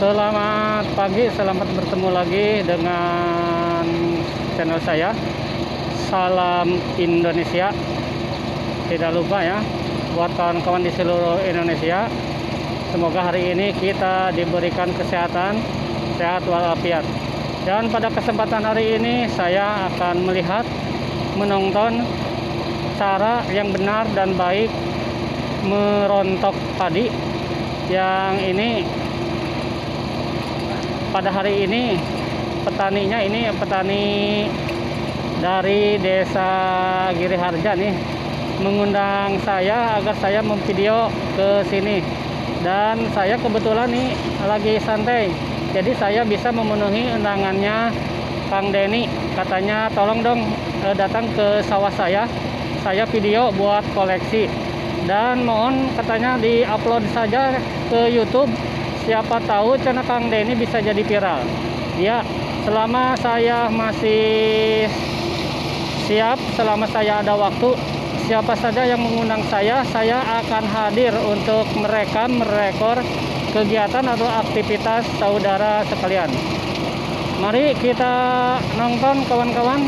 Selamat pagi, selamat bertemu lagi dengan channel saya. Salam Indonesia. Tidak lupa ya, buat kawan-kawan di seluruh Indonesia, semoga hari ini kita diberikan kesehatan, sehat walafiat. Dan pada kesempatan hari ini saya akan menonton cara yang benar dan baik merontok padi. Yang ini pada hari ini petaninya ini petani dari Desa Giriharja nih mengundang saya agar saya memvideo ke sini, dan saya kebetulan nih lagi santai, jadi saya bisa memenuhi undangannya Kang Denny. Katanya tolong dong datang ke sawah saya video buat koleksi, dan mohon katanya di-upload saja ke YouTube. Siapa tahu channel Kang Denny bisa jadi viral. Ya, selama saya masih siap, selama saya ada waktu, siapa saja yang mengundang saya akan hadir untuk merekor kegiatan atau aktivitas saudara sekalian. Mari kita nonton kawan-kawan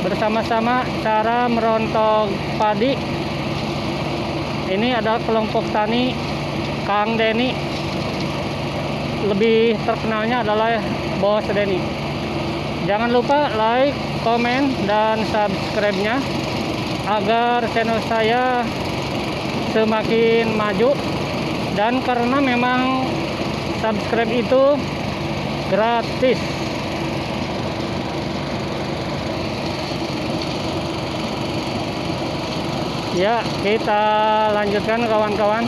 bersama-sama cara merontok padi. Ini adalah kelompok tani Kang Denny. Lebih terkenalnya adalah Bos Denny. Jangan lupa like, komen, dan subscribe-nya agar channel saya semakin maju. Dan karena memang subscribe itu gratis. Ya, kita lanjutkan kawan-kawan.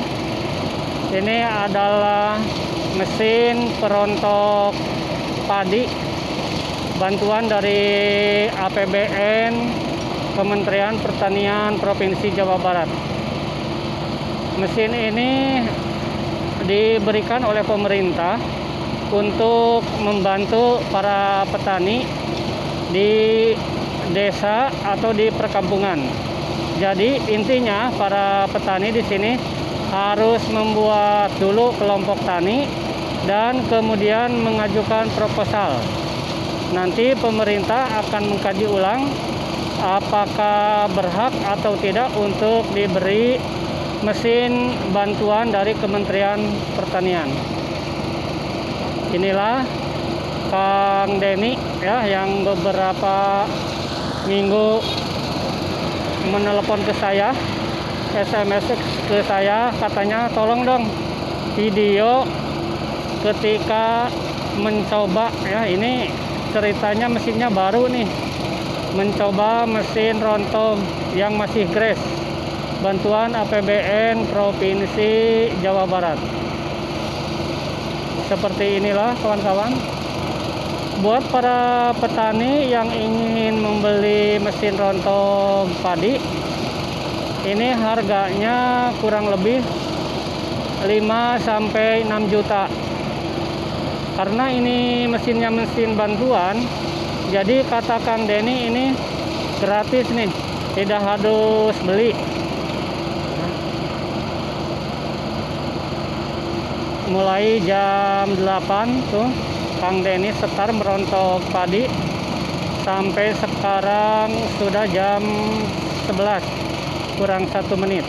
Ini adalah mesin perontok padi bantuan dari APBN Kementerian Pertanian Provinsi Jawa Barat. Mesin ini diberikan oleh pemerintah untuk membantu para petani di desa atau di perkampungan. Jadi intinya para petani di sini harus membuat dulu kelompok tani dan kemudian mengajukan proposal. Nanti pemerintah akan mengkaji ulang apakah berhak atau tidak untuk diberi mesin bantuan dari Kementerian Pertanian. Inilah Kang Denny ya, yang beberapa minggu menelepon ke saya, SMS ke saya, katanya tolong dong video ketika mencoba ya, ini ceritanya mesinnya baru nih, mencoba mesin rontok yang masih grass, bantuan APBN Provinsi Jawa Barat. Seperti inilah kawan-kawan. Buat para petani yang ingin membeli mesin rontok padi, ini harganya kurang lebih 5-6 juta. Karena ini mesinnya mesin bantuan, jadi kata Kang Denny ini gratis nih, tidak harus beli. Mulai jam 8 tuh Kang Denny start merontok padi, sampai sekarang sudah jam 11 kurang 1 menit.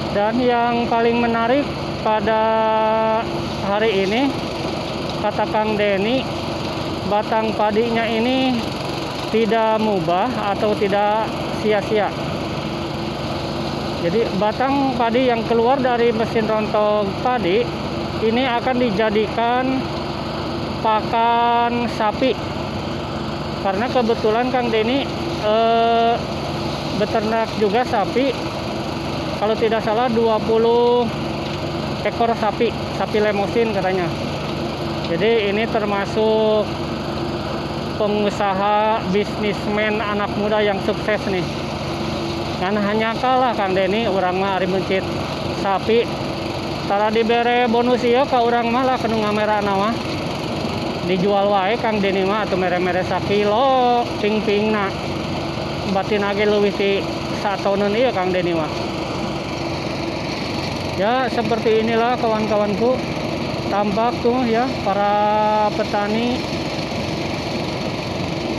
Dan yang paling menarik pada hari ini, kata Kang Denny, batang padinya ini tidak mubah atau tidak sia-sia. Jadi batang padi yang keluar dari mesin rontok padi ini akan dijadikan pakan sapi. Karena kebetulan Kang Denny beternak juga sapi. Kalau tidak salah 20 ekor sapi lemosin katanya. Jadi ini termasuk pengusaha bisnismen anak muda yang sukses nih. Kan hanya kalah Kang Denny, urang mah ari mencit sapi tara dibere bonus ieu ka urang mah lah kanu ngamerana mah dijual wae Kang Denny mah atuh mere-mere sakilo ping-pingna batin age leuwih ti satonen iya Kang Deni mah. Ya seperti inilah kawan-kawanku, tampak tuh ya para petani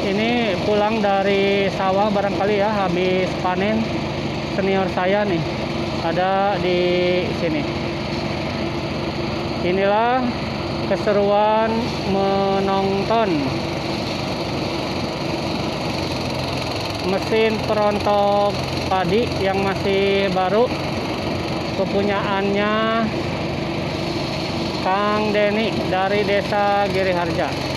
ini pulang dari sawah barangkali ya, habis panen. Senior saya nih ada di sini. Inilah keseruan menonton mesin perontok padi yang masih baru, kepunyaannya Kang Deni dari Desa Giriharja.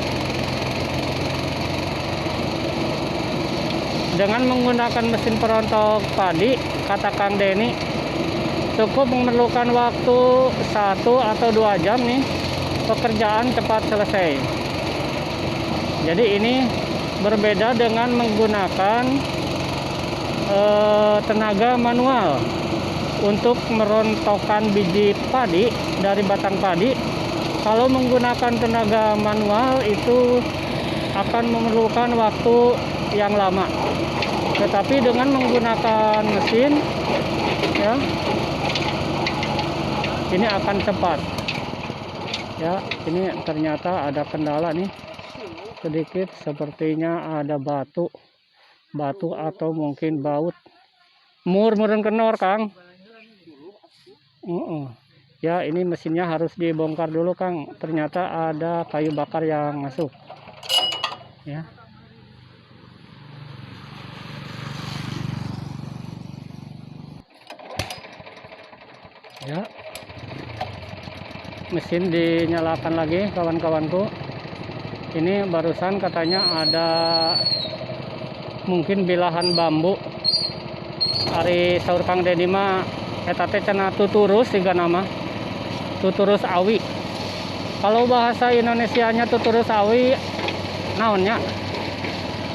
Dengan menggunakan mesin perontok padi, kata Kang Deni, cukup memerlukan waktu 1 atau 2 jam nih, pekerjaan cepat selesai. Jadi ini berbeda dengan menggunakan tenaga manual untuk merontokkan biji padi dari batang padi. Kalau menggunakan tenaga manual itu akan memerlukan waktu yang lama, tetapi dengan menggunakan mesin ya ini akan cepat. Ya, ini ternyata ada kendala nih sedikit, sepertinya ada batu atau mungkin baut murun kenor Kang. Ya, ini mesinnya harus dibongkar dulu Kang, ternyata ada kayu bakar yang masuk ya. Ya, mesin dinyalakan lagi kawan-kawanku. Ini barusan katanya ada mungkin bilahan bambu. Ari saur Kang Deni mah eta teh cenah tuturus siga nama. Tuturus awi. Kalau bahasa Indonesianya tuturus awi naonnya?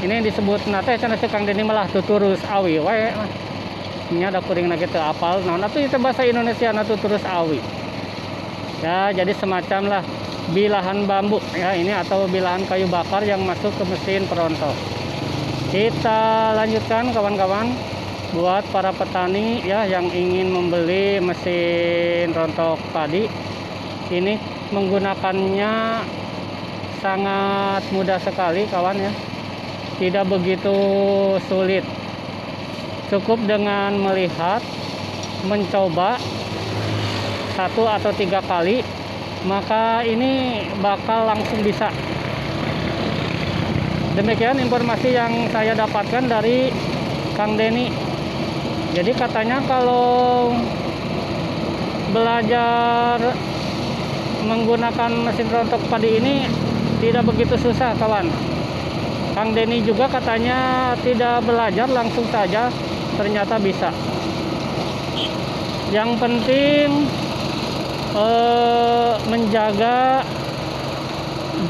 Ini disebut nate cenah Kang Deni malah tuturus awi wae. Ini ada kuring gitu apal naon atuh itu bahasa Indonesia na tuturus awi. Ya, jadi semacam lah bilahan bambu ya ini, atau bilahan kayu bakar yang masuk ke mesin perontok. Kita lanjutkan kawan-kawan, buat para petani ya yang ingin membeli mesin rontok padi, ini menggunakannya sangat mudah sekali kawan ya, tidak begitu sulit. Cukup dengan melihat, mencoba 1 atau 3 kali, maka ini bakal langsung bisa. Demikian informasi yang saya dapatkan dari Kang Deni. Jadi katanya kalau belajar menggunakan mesin rontok padi ini tidak begitu susah kawan. Kang Deni juga katanya tidak belajar langsung saja, ternyata bisa. Yang penting menjaga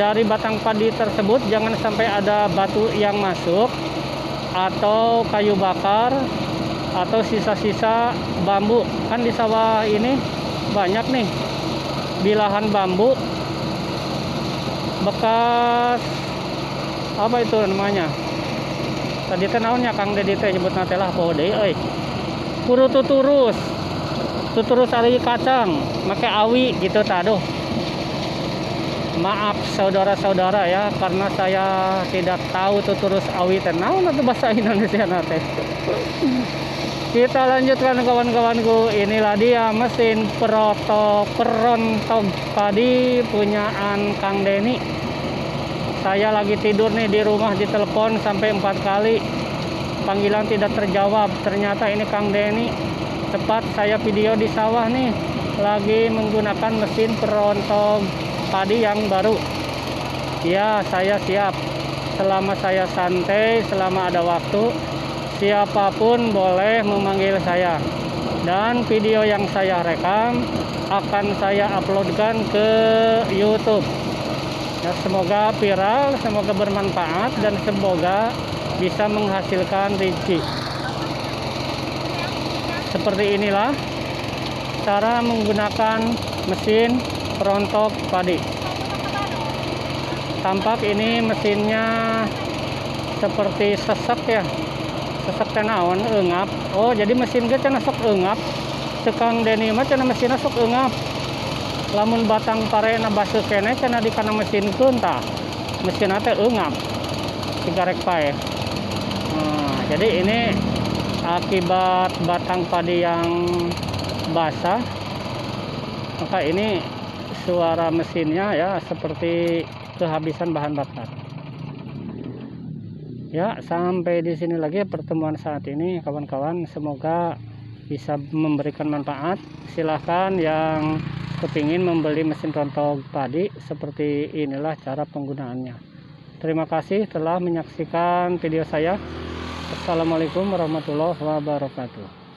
dari batang padi tersebut jangan sampai ada batu yang masuk, atau kayu bakar, atau sisa-sisa bambu. Kan di sawah ini banyak nih bilahan bambu bekas, apa itu namanya tadi teh naonnya Kang Dedi teh nyebut nate lah poho deui euy, puru tuturus ari kacang make awi gitu taduh. Maaf saudara-saudara ya, karena saya tidak tahu tuturus awi teh naon atuh bahasa Indonesia nate. Kita lanjutkan kawan-kawanku, inilah dia mesin perontok padi punyaan Kang Deni. Saya lagi tidur nih di rumah, ditelepon sampai 4 kali, panggilan tidak terjawab. Ternyata ini Kang Deni, tepat saya video di sawah nih, lagi menggunakan mesin perontok padi yang baru. Ya, saya siap. Selama saya santai, selama ada waktu, siapapun boleh memanggil saya. Dan video yang saya rekam akan saya uploadkan ke YouTube. Ya, semoga viral, semoga bermanfaat, dan semoga bisa menghasilkan rezeki. Seperti inilah cara menggunakan mesin perontok padi. Tampak ini mesinnya seperti sesek ya, sesek teh naon eungap. Oh jadi mesin ge cenah sok eungap. Sekang Deni mah cenah mesinna sok eungap. Lamun batang parena baseuh keneh cenah di kana mesinkeun tah. Mesinna teh eungap. Sigarek pae. Nah, jadi ini akibat batang padi yang basah, maka ini suara mesinnya ya seperti kehabisan bahan bakar. Ya, sampai di sini lagi pertemuan saat ini kawan-kawan, semoga bisa memberikan manfaat. Silahkan yang kepingin membeli mesin rontok padi, seperti inilah cara penggunaannya. Terima kasih telah menyaksikan video saya. Assalamualaikum warahmatullahi wabarakatuh.